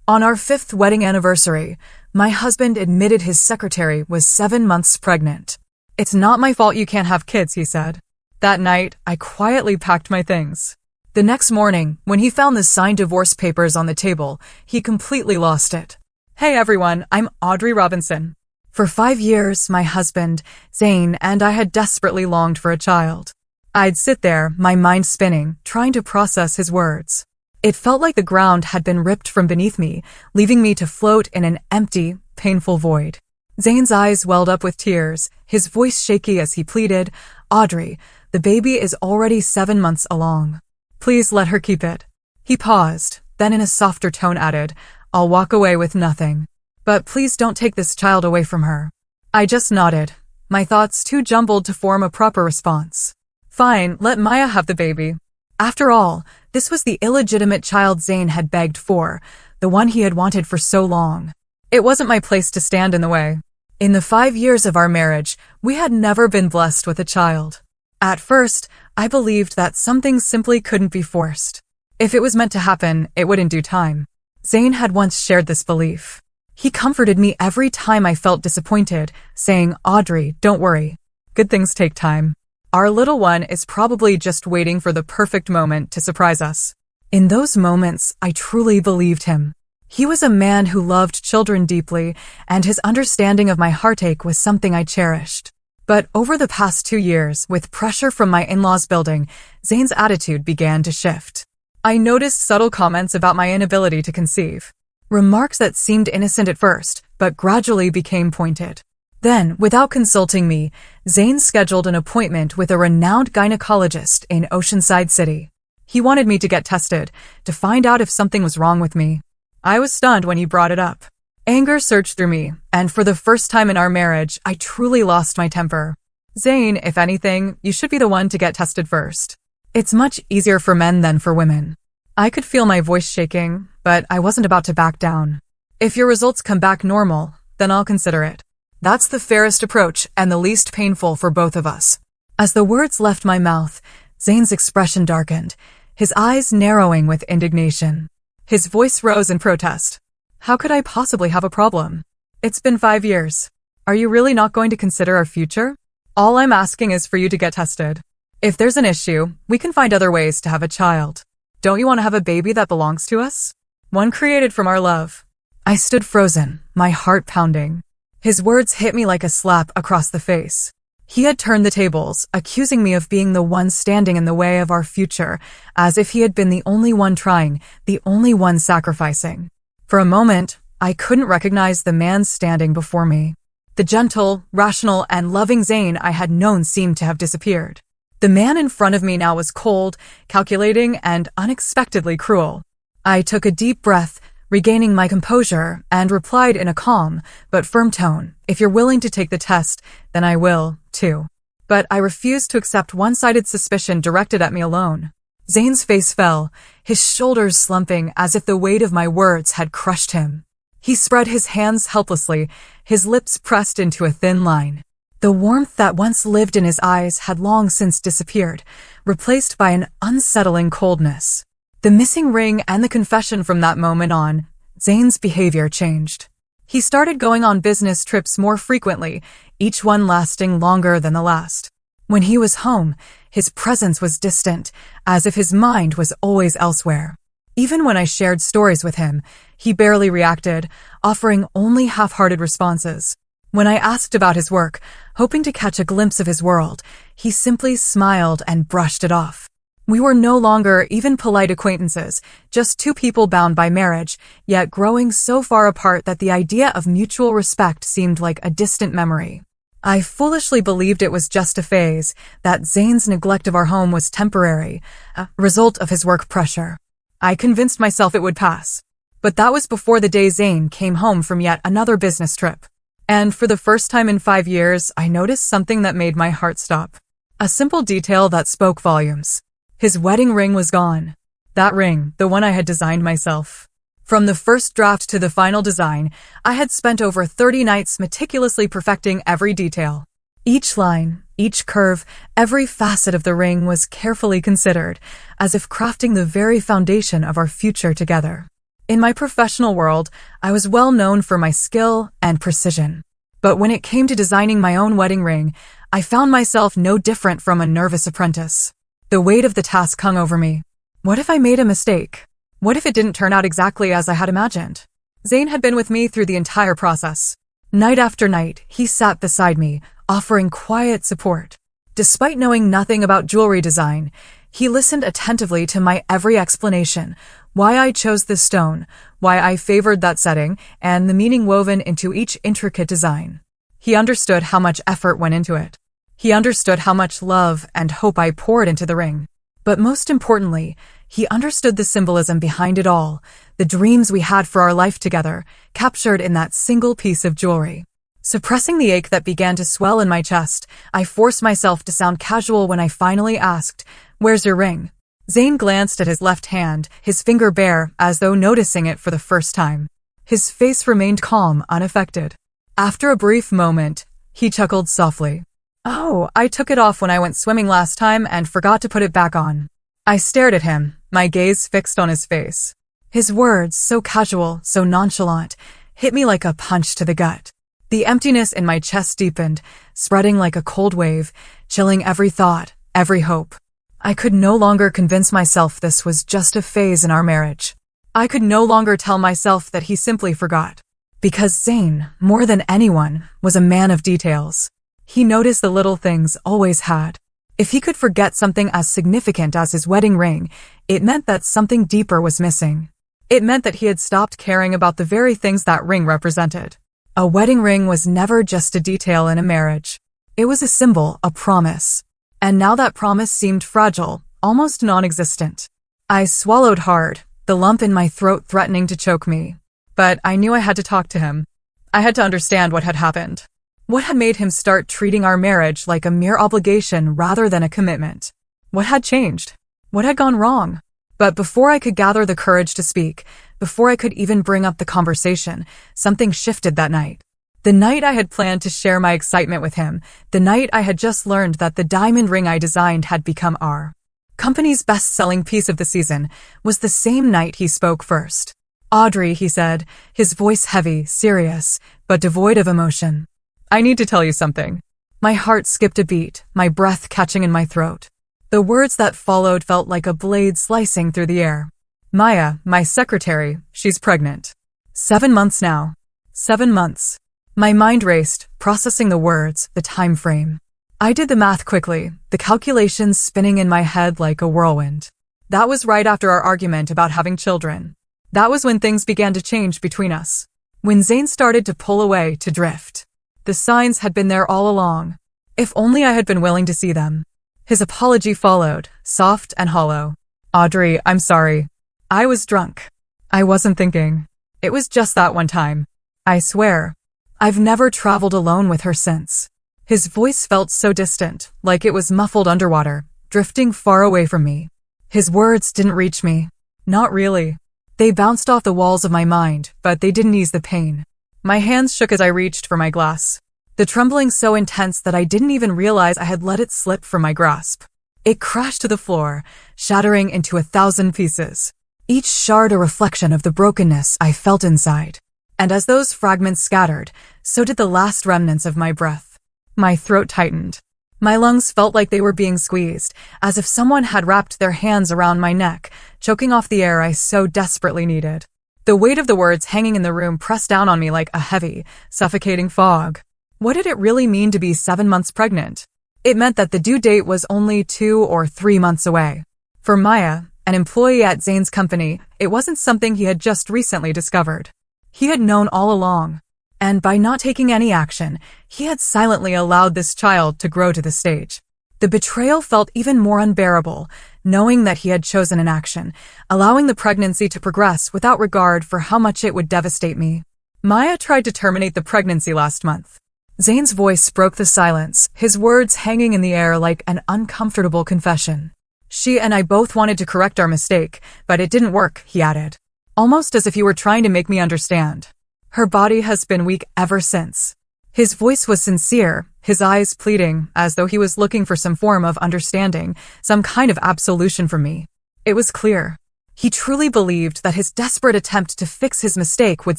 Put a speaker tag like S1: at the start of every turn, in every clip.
S1: On our 5th wedding anniversary, my husband admitted his secretary was 7 months pregnant. "It's not my fault you can't have kids," he said. That night, I quietly packed my things. The next morning, when he found the signed divorce papers on the table, he completely lost it. "Hey everyone, I'm Audrey Robinson." For 5 years, my husband, Zane, and I had desperately longed for a child. I'd sit there, my mind spinning, trying to process his words. It felt like the ground had been ripped from beneath me, leaving me to float in an empty, painful void. Zane's eyes welled up with tears, his voice shaky as he pleaded, "Audrey, the baby is already 7 months along. Please let her keep it." He paused, then in a softer tone added, "I'll walk away with nothing. But please don't take this child away from her." I just nodded, my thoughts too jumbled to form a proper response. Fine, let Maya have the baby. After all, this was the illegitimate child Zane had begged for, the one he had wanted for so long. It wasn't my place to stand in the way. In the 5 years of our marriage, we had never been blessed with a child. At first, I believed that some things simply couldn't be forced. If it was meant to happen, it would in due time. Zane had once shared this belief. He comforted me every time I felt disappointed, saying, "Audrey, don't worry. Good things take time. Our little one is probably just waiting for the perfect moment to surprise us." In those moments, I truly believed him. He was a man who loved children deeply, and his understanding of my heartache was something I cherished. But over the past 2 years, with pressure from my in-laws building, Zane's attitude began to shift. I noticed subtle comments about my inability to conceive. Remarks that seemed innocent at first, but gradually became pointed. Then, without consulting me, Zane scheduled an appointment with a renowned gynecologist in Oceanside City. He wanted me to get tested, to find out if something was wrong with me. I was stunned when he brought it up. Anger surged through me, and for the first time in our marriage, I truly lost my temper. "Zane, if anything, you should be the one to get tested first. It's much easier for men than for women." I could feel my voice shaking, but I wasn't about to back down. "If your results come back normal, then I'll consider it. That's the fairest approach and the least painful for both of us." As the words left my mouth, Zane's expression darkened, his eyes narrowing with indignation. His voice rose in protest. "How could I possibly have a problem? It's been 5 years. Are you really not going to consider our future? All I'm asking is for you to get tested. If there's an issue, we can find other ways to have a child. Don't you want to have a baby that belongs to us? One created from our love." I stood frozen, my heart pounding. His words hit me like a slap across the face. He had turned the tables, accusing me of being the one standing in the way of our future, as if he had been the only one trying, the only one sacrificing. For a moment, I couldn't recognize the man standing before me. The gentle, rational, and loving Zane I had known seemed to have disappeared. The man in front of me now was cold, calculating, and unexpectedly cruel. I took a deep breath, regaining my composure, and replied in a calm but firm tone, "If you're willing to take the test, then I will, too." But I refused to accept one-sided suspicion directed at me alone. Zane's face fell, his shoulders slumping as if the weight of my words had crushed him. He spread his hands helplessly, his lips pressed into a thin line. The warmth that once lived in his eyes had long since disappeared, replaced by an unsettling coldness. The missing ring and the confession from that moment on, Zane's behavior changed. He started going on business trips more frequently, each one lasting longer than the last. When he was home, his presence was distant, as if his mind was always elsewhere. Even when I shared stories with him, he barely reacted, offering only half-hearted responses. When I asked about his work, hoping to catch a glimpse of his world, he simply smiled and brushed it off. We were no longer even polite acquaintances, just two people bound by marriage, yet growing so far apart that the idea of mutual respect seemed like a distant memory. I foolishly believed it was just a phase, that Zane's neglect of our home was temporary, a result of his work pressure. I convinced myself it would pass. But that was before the day Zane came home from yet another business trip. And for the first time in 5 years, I noticed something that made my heart stop. A simple detail that spoke volumes. His wedding ring was gone. That ring, the one I had designed myself. From the first draft to the final design, I had spent over 30 nights meticulously perfecting every detail. Each line, each curve, every facet of the ring was carefully considered, as if crafting the very foundation of our future together. In my professional world, I was well known for my skill and precision. But when it came to designing my own wedding ring, I found myself no different from a nervous apprentice. The weight of the task hung over me. What if I made a mistake? What if it didn't turn out exactly as I had imagined? Zain had been with me through the entire process. Night after night, he sat beside me, offering quiet support. Despite knowing nothing about jewelry design, he listened attentively to my every explanation, why I chose this stone, why I favored that setting, and the meaning woven into each intricate design. He understood how much effort went into it. He understood how much love and hope I poured into the ring. But most importantly, he understood the symbolism behind it all, the dreams we had for our life together, captured in that single piece of jewelry. Suppressing the ache that began to swell in my chest, I forced myself to sound casual when I finally asked, "Where's your ring?" Zain glanced at his left hand, his finger bare, as though noticing it for the first time. His face remained calm, unaffected. After a brief moment, he chuckled softly. "Oh, I took it off when I went swimming last time and forgot to put it back on." I stared at him, my gaze fixed on his face. His words, so casual, so nonchalant, hit me like a punch to the gut. The emptiness in my chest deepened, spreading like a cold wave, chilling every thought, every hope. I could no longer convince myself this was just a phase in our marriage. I could no longer tell myself that he simply forgot. Because Zain, more than anyone, was a man of details. He noticed the little things always had. If he could forget something as significant as his wedding ring, it meant that something deeper was missing. It meant that he had stopped caring about the very things that ring represented. A wedding ring was never just a detail in a marriage. It was a symbol, a promise. And now that promise seemed fragile, almost non-existent. I swallowed hard, the lump in my throat threatening to choke me. But I knew I had to talk to him. I had to understand what had happened. What had made him start treating our marriage like a mere obligation rather than a commitment? What had changed? What had gone wrong? But before I could gather the courage to speak, before I could even bring up the conversation, something shifted that night. The night I had planned to share my excitement with him, the night I had just learned that the diamond ring I designed had become our company's best-selling piece of the season, was the same night he spoke first. "Audrey," he said, his voice heavy, serious, but devoid of emotion. "I need to tell you something." My heart skipped a beat, my breath catching in my throat. The words that followed felt like a blade slicing through the air. "Maya, my secretary, she's pregnant. 7 months now. 7 months. My mind raced, processing the words, the time frame. I did the math quickly, the calculations spinning in my head like a whirlwind. That was right after our argument about having children. That was when things began to change between us. When Zain started to pull away, to drift. The signs had been there all along. If only I had been willing to see them. His apology followed, soft and hollow. "Audrey, I'm sorry. I was drunk. I wasn't thinking. It was just that one time. I swear. I've never traveled alone with her since." His voice felt so distant, like it was muffled underwater, drifting far away from me. His words didn't reach me. Not really. They bounced off the walls of my mind, but they didn't ease the pain. My hands shook as I reached for my glass. The trembling so intense that I didn't even realize I had let it slip from my grasp. It crashed to the floor, shattering into 1,000 pieces. Each shard a reflection of the brokenness I felt inside. And as those fragments scattered, so did the last remnants of my breath. My throat tightened. My lungs felt like they were being squeezed, as if someone had wrapped their hands around my neck, choking off the air I so desperately needed. The weight of the words hanging in the room pressed down on me like a heavy, suffocating fog. What did it really mean to be 7 months pregnant? It meant that the due date was only 2 or 3 months away. For Maya, an employee at Zain's company, it wasn't something he had just recently discovered. He had known all along. And by not taking any action, he had silently allowed this child to grow to the stage. The betrayal felt even more unbearable, knowing that he had chosen inaction, allowing the pregnancy to progress without regard for how much it would devastate me. Maya tried to terminate the pregnancy last month. Zain's voice broke the silence, his words hanging in the air like an uncomfortable confession. "She and I both wanted to correct our mistake, but it didn't work," he added, almost as if he were trying to make me understand. "Her body has been weak ever since." His voice was sincere, his eyes pleading, as though he was looking for some form of understanding, some kind of absolution from me. It was clear. He truly believed that his desperate attempt to fix his mistake would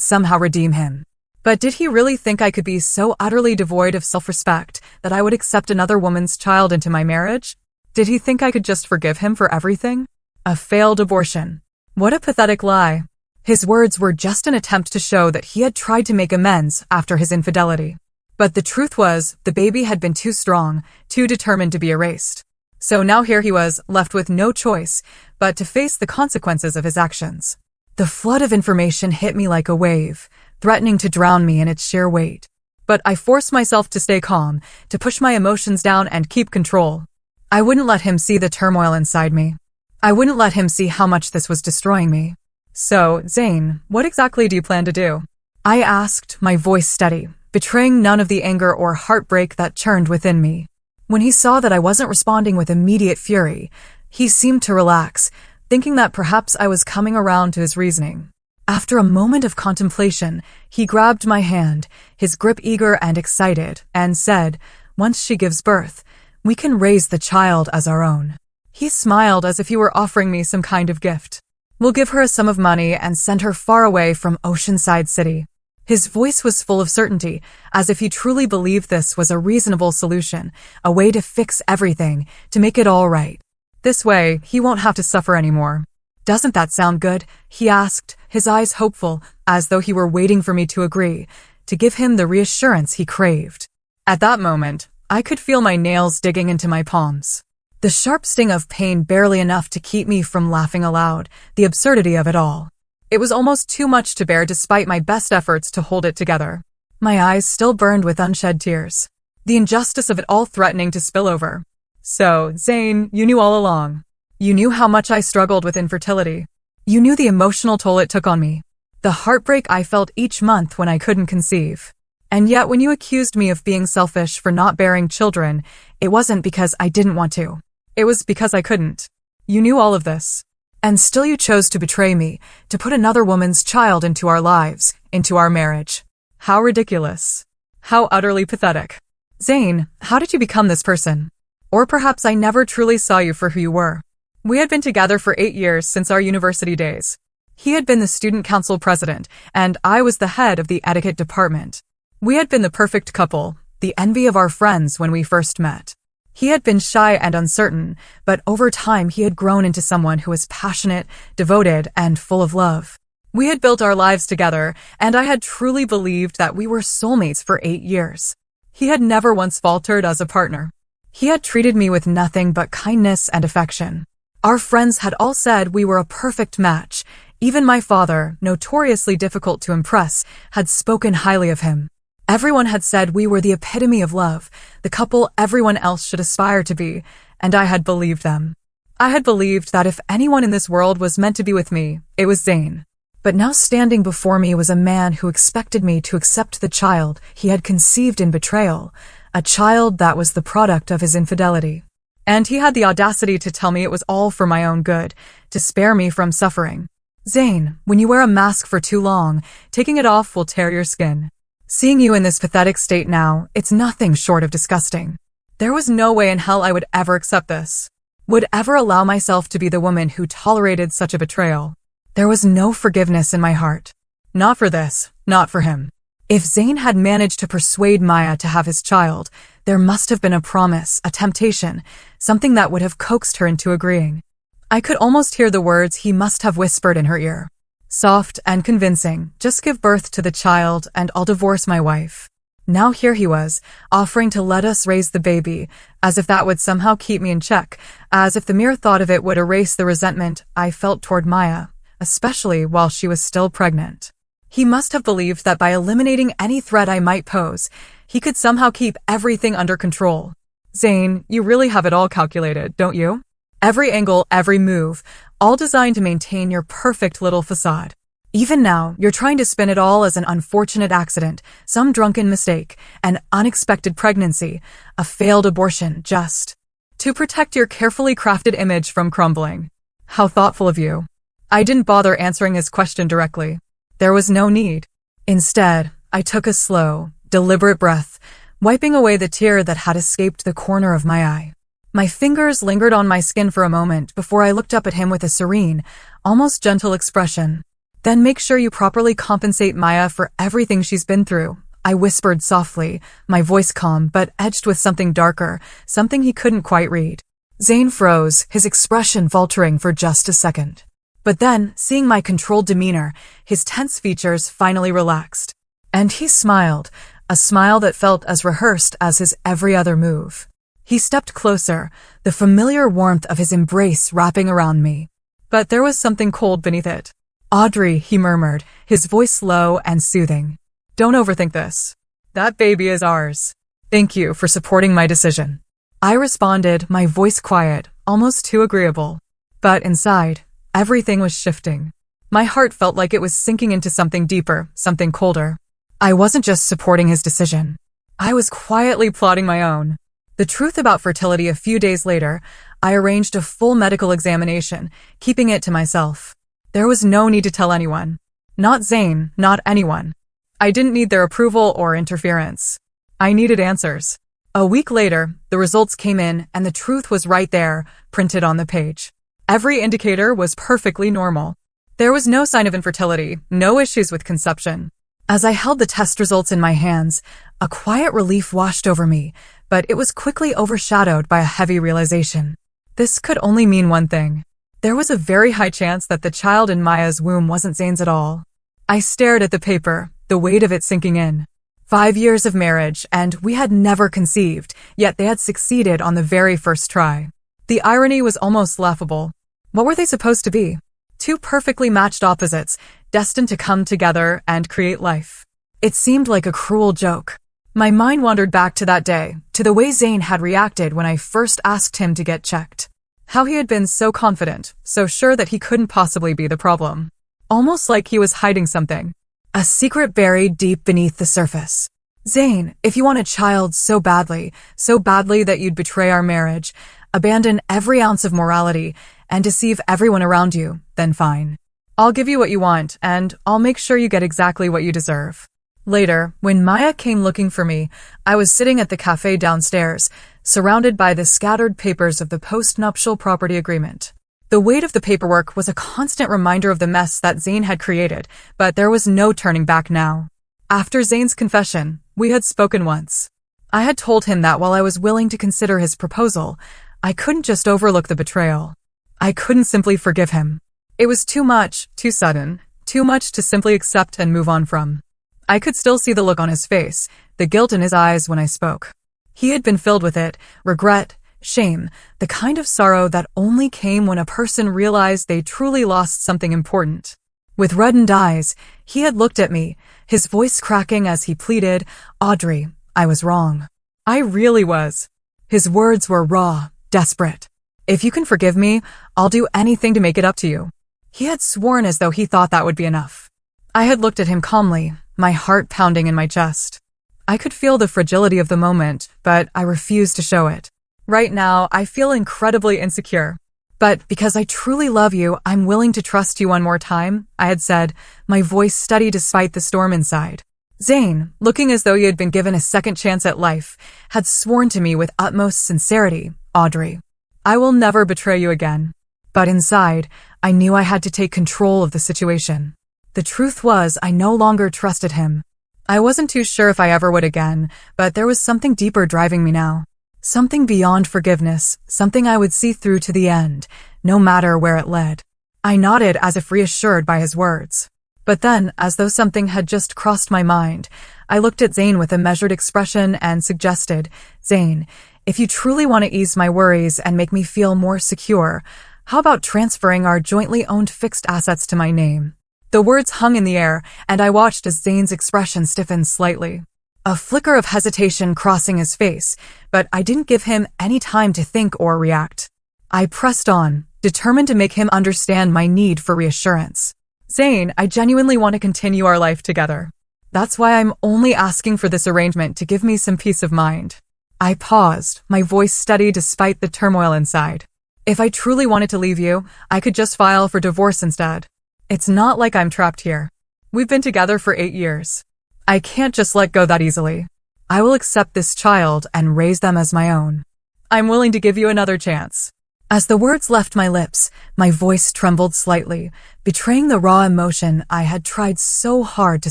S1: somehow redeem him. But did he really think I could be so utterly devoid of self-respect that I would accept another woman's child into my marriage? Did he think I could just forgive him for everything? A failed abortion. What a pathetic lie. His words were just an attempt to show that he had tried to make amends after his infidelity. But the truth was, the baby had been too strong, too determined to be erased. So now here he was, left with no choice but to face the consequences of his actions. The flood of information hit me like a wave, threatening to drown me in its sheer weight. But I forced myself to stay calm, to push my emotions down and keep control. I wouldn't let him see the turmoil inside me. I wouldn't let him see how much this was destroying me. So, Zane, what exactly do you plan to do? I asked, my voice steady, betraying none of the anger or heartbreak that churned within me. When he saw that I wasn't responding with immediate fury, he seemed to relax, thinking that perhaps I was coming around to his reasoning. After a moment of contemplation, he grabbed my hand, his grip eager and excited, and said, "Once she gives birth, we can raise the child as our own." He smiled as if he were offering me some kind of gift. "We'll give her a sum of money and send her far away from Oceanside City." His voice was full of certainty, as if he truly believed this was a reasonable solution, a way to fix everything, to make it all right. This way, he won't have to suffer anymore. "Doesn't that sound good?" he asked, his eyes hopeful, as though he were waiting for me to agree, to give him the reassurance he craved. At that moment, I could feel my nails digging into my palms. The sharp sting of pain barely enough to keep me from laughing aloud, the absurdity of it all. It was almost too much to bear despite my best efforts to hold it together. My eyes still burned with unshed tears, the injustice of it all threatening to spill over. "So, Zane, you knew all along. You knew how much I struggled with infertility. You knew the emotional toll it took on me, the heartbreak I felt each month when I couldn't conceive. And yet when you accused me of being selfish for not bearing children, it wasn't because I didn't want to. It was because I couldn't. You knew all of this. And still you chose to betray me, to put another woman's child into our lives, into our marriage. How ridiculous. How utterly pathetic. Zane, how did you become this person? Or perhaps I never truly saw you for who you were. We had been together for 8 years since our university days. He had been the student council president, and I was the head of the etiquette department. We had been the perfect couple, the envy of our friends when we first met. He had been shy and uncertain, but over time he had grown into someone who was passionate, devoted, and full of love. We had built our lives together, and I had truly believed that we were soulmates for 8 years. He had never once faltered as a partner. He had treated me with nothing but kindness and affection. Our friends had all said we were a perfect match. Even my father, notoriously difficult to impress, had spoken highly of him. Everyone had said we were the epitome of love, the couple everyone else should aspire to be, and I had believed them. I had believed that if anyone in this world was meant to be with me, it was Zane. But now standing before me was a man who expected me to accept the child he had conceived in betrayal, a child that was the product of his infidelity. And he had the audacity to tell me it was all for my own good, to spare me from suffering. "Zane, when you wear a mask for too long, taking it off will tear your skin. Seeing you in this pathetic state now, it's nothing short of disgusting. There was no way in hell I would ever accept this, would ever allow myself to be the woman who tolerated such a betrayal. There was no forgiveness in my heart. Not for this, not for him. If Zane had managed to persuade Maya to have his child, there must have been a promise, a temptation, something that would have coaxed her into agreeing. I could almost hear the words he must have whispered in her ear. Soft and convincing, just give birth to the child and I'll divorce my wife. Now here he was, offering to let us raise the baby, as if that would somehow keep me in check, as if the mere thought of it would erase the resentment I felt toward Maya, especially while she was still pregnant. He must have believed that by eliminating any threat I might pose, he could somehow keep everything under control. Zane, you really have it all calculated, don't you? Every angle, every move, all designed to maintain your perfect little facade. Even now, you're trying to spin it all as an unfortunate accident, some drunken mistake, an unexpected pregnancy, a failed abortion, just to protect your carefully crafted image from crumbling. How thoughtful of you. I didn't bother answering his question directly. There was no need. Instead, I took a slow, deliberate breath, wiping away the tear that had escaped the corner of my eye. My fingers lingered on my skin for a moment before I looked up at him with a serene, almost gentle expression. Then make sure you properly compensate Maya for everything she's been through, I whispered softly, my voice calm but edged with something darker, something he couldn't quite read. Zane froze, his expression faltering for just a second. But then, seeing my controlled demeanor, his tense features finally relaxed. And he smiled, a smile that felt as rehearsed as his every other move. He stepped closer, the familiar warmth of his embrace wrapping around me. But there was something cold beneath it. Audrey, he murmured, his voice low and soothing. Don't overthink this. That baby is ours. Thank you for supporting my decision. I responded, my voice quiet, almost too agreeable. But inside, everything was shifting. My heart felt like it was sinking into something deeper, something colder. I wasn't just supporting his decision. I was quietly plotting my own. The truth about fertility a few days later, I arranged a full medical examination, keeping it to myself. There was no need to tell anyone. Not Zane, not anyone. I didn't need their approval or interference. I needed answers. A week later, the results came in and the truth was right there, printed on the page. Every indicator was perfectly normal. There was no sign of infertility, no issues with conception. As I held the test results in my hands, a quiet relief washed over me, but it was quickly overshadowed by a heavy realization. This could only mean one thing. There was a very high chance that the child in Maya's womb wasn't Zane's at all. I stared at the paper, the weight of it sinking in. 5 years of marriage, and we had never conceived, yet they had succeeded on the very first try. The irony was almost laughable. What were they supposed to be? Two perfectly matched opposites, destined to come together and create life. It seemed like a cruel joke. My mind wandered back to that day, to the way Zane had reacted when I first asked him to get checked. How he had been so confident, so sure that he couldn't possibly be the problem. Almost like he was hiding something. A secret buried deep beneath the surface. Zane, if you want a child so badly that you'd betray our marriage, abandon every ounce of morality, and deceive everyone around you, then fine. I'll give you what you want, and I'll make sure you get exactly what you deserve. Later, when Maya came looking for me, I was sitting at the cafe downstairs, surrounded by the scattered papers of the post-nuptial property agreement. The weight of the paperwork was a constant reminder of the mess that Zane had created, but there was no turning back now. After Zane's confession, we had spoken once. I had told him that while I was willing to consider his proposal, I couldn't just overlook the betrayal. I couldn't simply forgive him. It was too much, too sudden, too much to simply accept and move on from. I could still see the look on his face, the guilt in his eyes when I spoke. He had been filled with it, regret, shame, the kind of sorrow that only came when a person realized they truly lost something important. With reddened eyes, he had looked at me, his voice cracking as he pleaded, "Audrey, I was wrong. I really was." His words were raw, desperate. "If you can forgive me, I'll do anything to make it up to you." He had sworn as though he thought that would be enough. I had looked at him calmly, my heart pounding in my chest. I could feel the fragility of the moment, but I refused to show it. Right now, I feel incredibly insecure. "But because I truly love you, I'm willing to trust you one more time," I had said, my voice steady despite the storm inside. Zane, looking as though he had been given a second chance at life, had sworn to me with utmost sincerity, "Audrey, I will never betray you again." But inside, I knew I had to take control of the situation. The truth was, I no longer trusted him. I wasn't too sure if I ever would again, but there was something deeper driving me now. Something beyond forgiveness, something I would see through to the end, no matter where it led. I nodded as if reassured by his words. But then, as though something had just crossed my mind, I looked at Zane with a measured expression and suggested, "Zane, if you truly want to ease my worries and make me feel more secure, how about transferring our jointly owned fixed assets to my name?" The words hung in the air, and I watched as Zane's expression stiffened slightly. A flicker of hesitation crossing his face, but I didn't give him any time to think or react. I pressed on, determined to make him understand my need for reassurance. "Zane, I genuinely want to continue our life together. That's why I'm only asking for this arrangement to give me some peace of mind." I paused, my voice steady despite the turmoil inside. "If I truly wanted to leave you, I could just file for divorce instead. It's not like I'm trapped here. We've been together for 8 years. I can't just let go that easily. I will accept this child and raise them as my own. I'm willing to give you another chance." As the words left my lips, my voice trembled slightly, betraying the raw emotion I had tried so hard to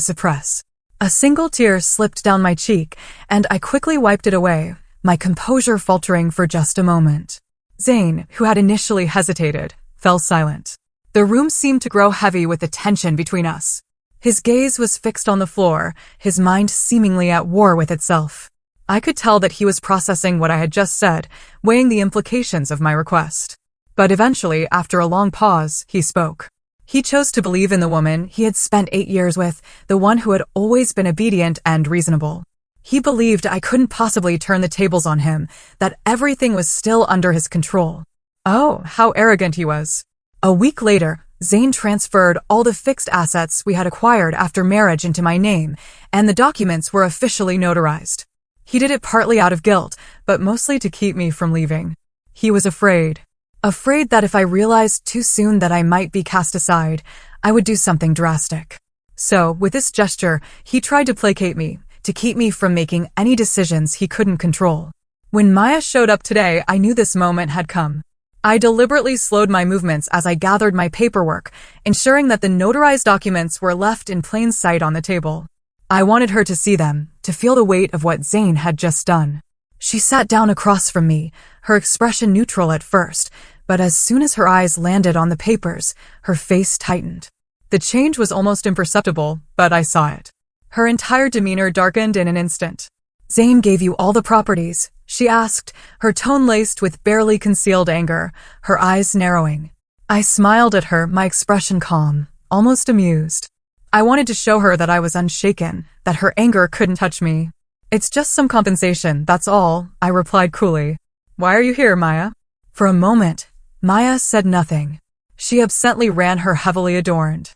S1: suppress. A single tear slipped down my cheek, and I quickly wiped it away, my composure faltering for just a moment. Zane, who had initially hesitated, fell silent. The room seemed to grow heavy with the tension between us. His gaze was fixed on the floor, his mind seemingly at war with itself. I could tell that he was processing what I had just said, weighing the implications of my request. But eventually, after a long pause, he spoke. He chose to believe in the woman he had spent 8 years with, the one who had always been obedient and reasonable. He believed I couldn't possibly turn the tables on him, that everything was still under his control. Oh, how arrogant he was. A week later, Zane transferred all the fixed assets we had acquired after marriage into my name, and the documents were officially notarized. He did it partly out of guilt, but mostly to keep me from leaving. He was afraid. Afraid that if I realized too soon that I might be cast aside, I would do something drastic. So, with this gesture, he tried to placate me, to keep me from making any decisions he couldn't control. When Maya showed up today, I knew this moment had come. I deliberately slowed my movements as I gathered my paperwork, ensuring that the notarized documents were left in plain sight on the table. I wanted her to see them, to feel the weight of what Zane had just done. She sat down across from me, her expression neutral at first, but as soon as her eyes landed on the papers, her face tightened. The change was almost imperceptible, but I saw it. Her entire demeanor darkened in an instant. "Zane gave you all the properties?" she asked, her tone laced with barely concealed anger, her eyes narrowing. I smiled at her, my expression calm, almost amused. I wanted to show her that I was unshaken, that her anger couldn't touch me. "It's just some compensation, that's all," I replied coolly. "Why are you here, Maya?" For a moment, Maya said nothing. She absently ran her heavily adorned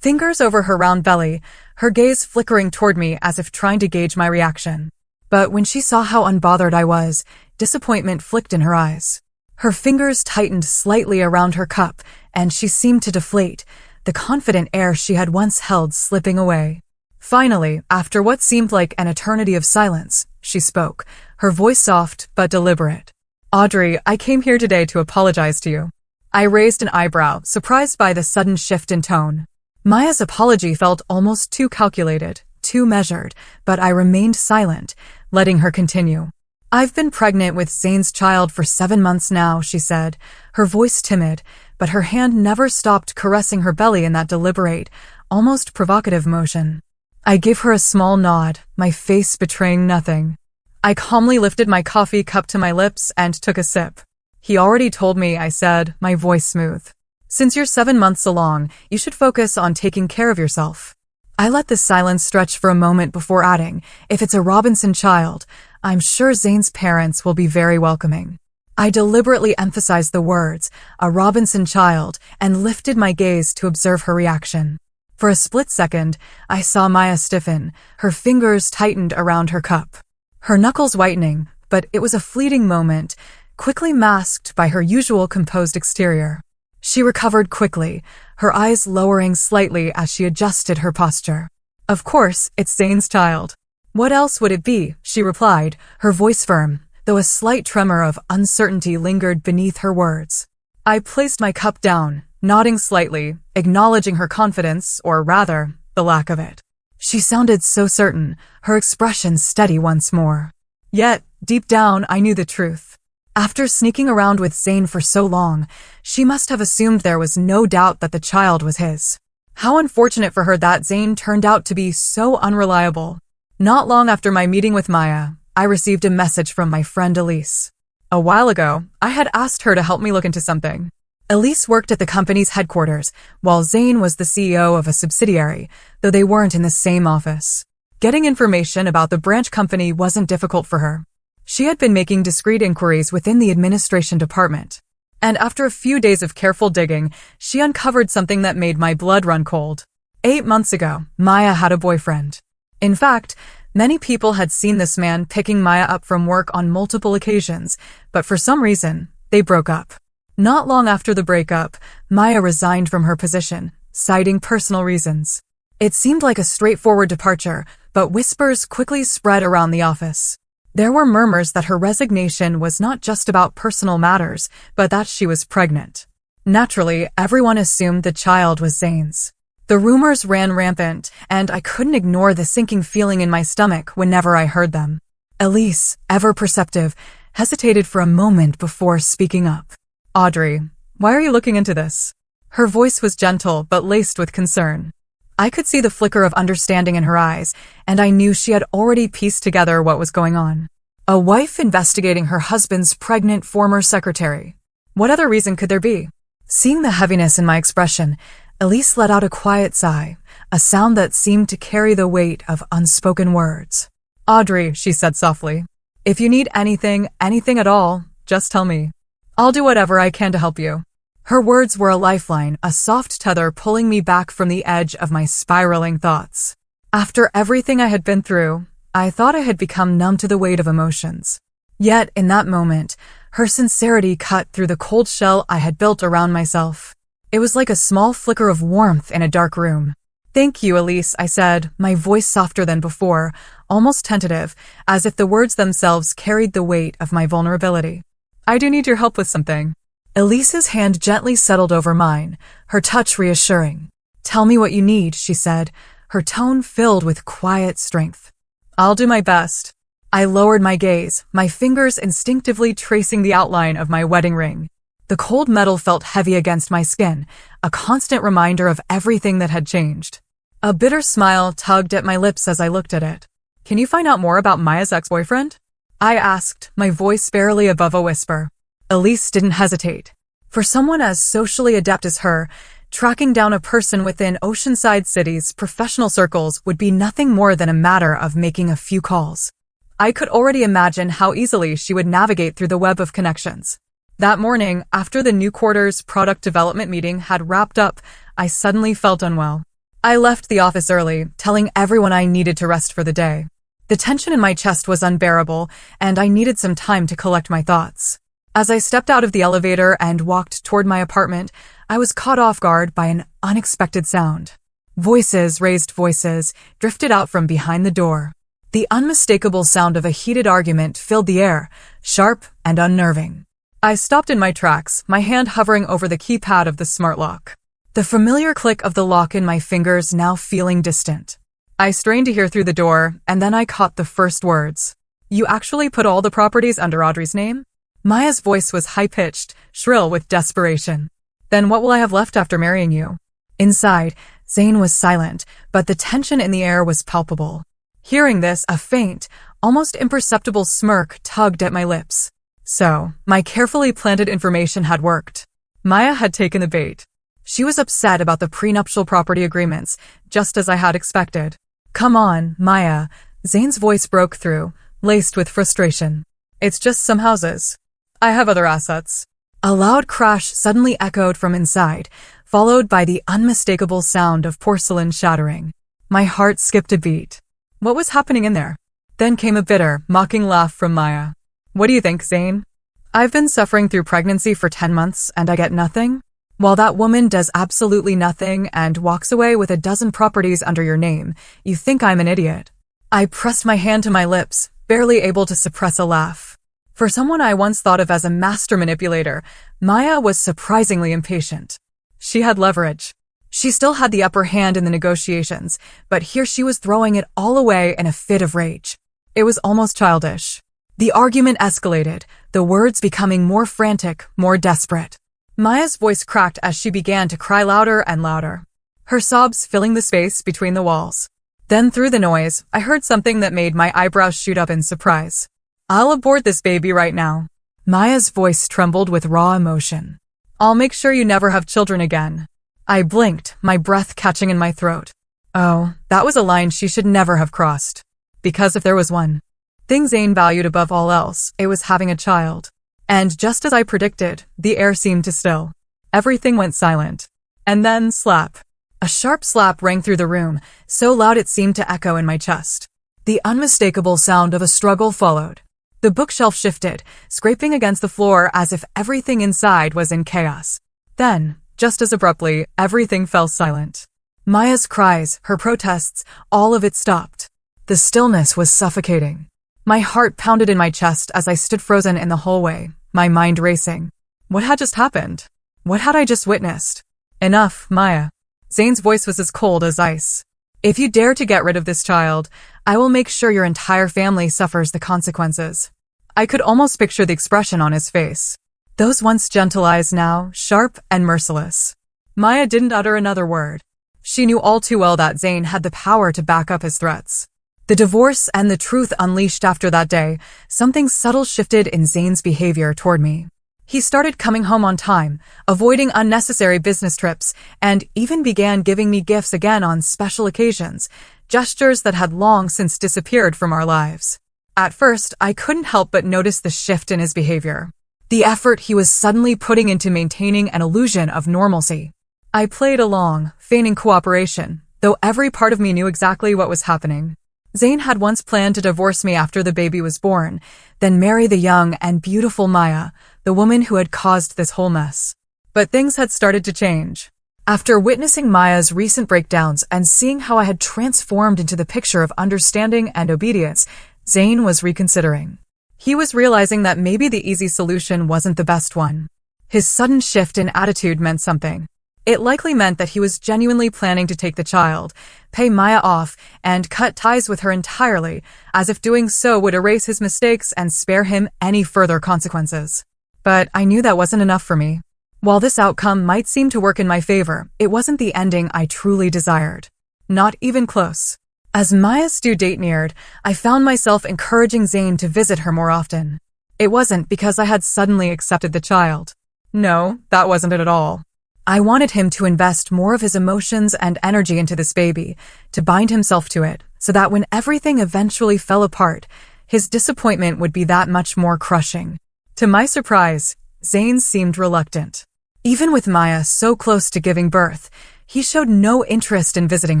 S1: fingers over her round belly, her gaze flickering toward me as if trying to gauge my reaction. But when she saw how unbothered I was, disappointment flicked in her eyes. Her fingers tightened slightly around her cup, and she seemed to deflate, the confident air she had once held slipping away. Finally, after what seemed like an eternity of silence, she spoke, her voice soft but deliberate. "Audrey, I came here today to apologize to you." I raised an eyebrow, surprised by the sudden shift in tone. Maya's apology felt almost too calculated, too measured, but I remained silent, letting her continue. "I've been pregnant with Zane's child for 7 months now," she said, her voice timid, but her hand never stopped caressing her belly in that deliberate, almost provocative motion. I gave her a small nod, my face betraying nothing. I calmly lifted my coffee cup to my lips and took a sip. "He already told me," I said, my voice smooth. "Since you're 7 months along, you should focus on taking care of yourself." I let the silence stretch for a moment before adding, "If it's a Robinson child, I'm sure Zane's parents will be very welcoming." I deliberately emphasized the words, "a Robinson child," and lifted my gaze to observe her reaction. For a split second, I saw Maya stiffen, her fingers tightened around her cup. Her knuckles whitening, but it was a fleeting moment, quickly masked by her usual composed exterior. She recovered quickly, her eyes lowering slightly as she adjusted her posture. "Of course, it's Zane's child. What else would it be?" she replied, her voice firm, though a slight tremor of uncertainty lingered beneath her words. I placed my cup down, nodding slightly, acknowledging her confidence, or rather, the lack of it. She sounded so certain, her expression steady once more. Yet, deep down, I knew the truth. After sneaking around with Zane for so long, she must have assumed there was no doubt that the child was his. How unfortunate for her that Zane turned out to be so unreliable. Not long after my meeting with Maya, I received a message from my friend Elise. A while ago, I had asked her to help me look into something. Elise worked at the company's headquarters, while Zane was the CEO of a subsidiary, though they weren't in the same office. Getting information about the branch company wasn't difficult for her. She had been making discreet inquiries within the administration department. And after a few days of careful digging, she uncovered something that made my blood run cold. 8 months ago, Maya had a boyfriend. In fact, many people had seen this man picking Maya up from work on multiple occasions, but for some reason, they broke up. Not long after the breakup, Maya resigned from her position, citing personal reasons. It seemed like a straightforward departure, but whispers quickly spread around the office. There were murmurs that her resignation was not just about personal matters, but that she was pregnant. Naturally, everyone assumed the child was Zane's. The rumors ran rampant, and I couldn't ignore the sinking feeling in my stomach whenever I heard them. Elise, ever perceptive, hesitated for a moment before speaking up. Audrey, why are you looking into this? Her voice was gentle but laced with concern. I could see the flicker of understanding in her eyes, and I knew she had already pieced together what was going on. A wife investigating her husband's pregnant former secretary. What other reason could there be? Seeing the heaviness in my expression, Elise let out a quiet sigh, a sound that seemed to carry the weight of unspoken words. Audrey, she said softly, if you need anything at all, just tell me. I'll do whatever I can to help you. Her words were a lifeline, a soft tether pulling me back from the edge of my spiraling thoughts. After everything I had been through, I thought I had become numb to the weight of emotions. Yet, in that moment, her sincerity cut through the cold shell I had built around myself. It was like a small flicker of warmth in a dark room. Thank you, Elise, I said, my voice softer than before, almost tentative, as if the words themselves carried the weight of my vulnerability. I do need your help with something. Elise's hand gently settled over mine, her touch reassuring. Tell me what you need, she said, her tone filled with quiet strength. I'll do my best. I lowered my gaze, my fingers instinctively tracing the outline of my wedding ring. The cold metal felt heavy against my skin, a constant reminder of everything that had changed. A bitter smile tugged at my lips as I looked at it. Can you find out more about Maya's ex-boyfriend? I asked, my voice barely above a whisper. Elise didn't hesitate. For someone as socially adept as her, tracking down a person within Oceanside City's professional circles would be nothing more than a matter of making a few calls. I could already imagine how easily she would navigate through the web of connections. That morning, after the new quarter's product development meeting had wrapped up, I suddenly felt unwell. I left the office early, telling everyone I needed to rest for the day. The tension in my chest was unbearable, and I needed some time to collect my thoughts. As I stepped out of the elevator and walked toward my apartment, I was caught off guard by an unexpected sound. Raised voices, drifted out from behind the door. The unmistakable sound of a heated argument filled the air, sharp and unnerving. I stopped in my tracks, my hand hovering over the keypad of the smart lock. The familiar click of the lock in my fingers now feeling distant. I strained to hear through the door, and then I caught the first words. You actually put all the properties under Audrey's name? Maya's voice was high-pitched, shrill with desperation. Then what will I have left after marrying you? Inside, Zane was silent, but the tension in the air was palpable. Hearing this, a faint, almost imperceptible smirk tugged at my lips. So, my carefully planted information had worked. Maya had taken the bait. She was upset about the prenuptial property agreements, just as I had expected. Come on, Maya. Zane's voice broke through, laced with frustration. It's just some houses. I have other assets. A loud crash suddenly echoed from inside, followed by the unmistakable sound of porcelain shattering. My heart skipped a beat. What was happening in there? Then came a bitter, mocking laugh from Maya. What do you think, Zane? I've been suffering through pregnancy for 10 months and I get nothing? While that woman does absolutely nothing and walks away with a dozen properties under your name, you think I'm an idiot. I pressed my hand to my lips, barely able to suppress a laugh. For someone I once thought of as a master manipulator, Maya was surprisingly impatient. She had leverage. She still had the upper hand in the negotiations, but here she was throwing it all away in a fit of rage. It was almost childish. The argument escalated, the words becoming more frantic, more desperate. Maya's voice cracked as she began to cry louder and louder, her sobs filling the space between the walls. Then through the noise, I heard something that made my eyebrows shoot up in surprise. I'll abort this baby right now. Maya's voice trembled with raw emotion. I'll make sure you never have children again. I blinked, my breath catching in my throat. Oh, that was a line she should never have crossed. Because if there was one thing Zane valued above all else, it was having a child. And just as I predicted, the air seemed to still. Everything went silent. And then, slap. A sharp slap rang through the room, so loud it seemed to echo in my chest. The unmistakable sound of a struggle followed. The bookshelf shifted, scraping against the floor as if everything inside was in chaos. Then, just as abruptly, everything fell silent. Maya's cries, her protests, all of it stopped. The stillness was suffocating. My heart pounded in my chest as I stood frozen in the hallway, my mind racing. What had just happened? What had I just witnessed? Enough, Maya. Zane's voice was as cold as ice. If you dare to get rid of this child, I will make sure your entire family suffers the consequences. I could almost picture the expression on his face. Those once gentle eyes now, sharp and merciless. Maya didn't utter another word. She knew all too well that Zane had the power to back up his threats. The divorce and the truth unleashed after that day, something subtle shifted in Zane's behavior toward me. He started coming home on time, avoiding unnecessary business trips, and even began giving me gifts again on special occasions, gestures that had long since disappeared from our lives. At first, I couldn't help but notice the shift in his behavior. The effort he was suddenly putting into maintaining an illusion of normalcy. I played along, feigning cooperation, though every part of me knew exactly what was happening. Zane had once planned to divorce me after the baby was born, then marry the young and beautiful Maya, the woman who had caused this whole mess. But things had started to change. After witnessing Maya's recent breakdowns and seeing how I had transformed into the picture of understanding and obedience, Zane was reconsidering. He was realizing that maybe the easy solution wasn't the best one. His sudden shift in attitude meant something. It likely meant that he was genuinely planning to take the child, pay Maya off, and cut ties with her entirely, as if doing so would erase his mistakes and spare him any further consequences. But I knew that wasn't enough for me. While this outcome might seem to work in my favor, it wasn't the ending I truly desired. Not even close. As Maya's due date neared, I found myself encouraging Zane to visit her more often. It wasn't because I had suddenly accepted the child. No, that wasn't it at all. I wanted him to invest more of his emotions and energy into this baby, to bind himself to it, so that when everything eventually fell apart, his disappointment would be that much more crushing. To my surprise, Zane seemed reluctant. Even with Maya so close to giving birth, he showed no interest in visiting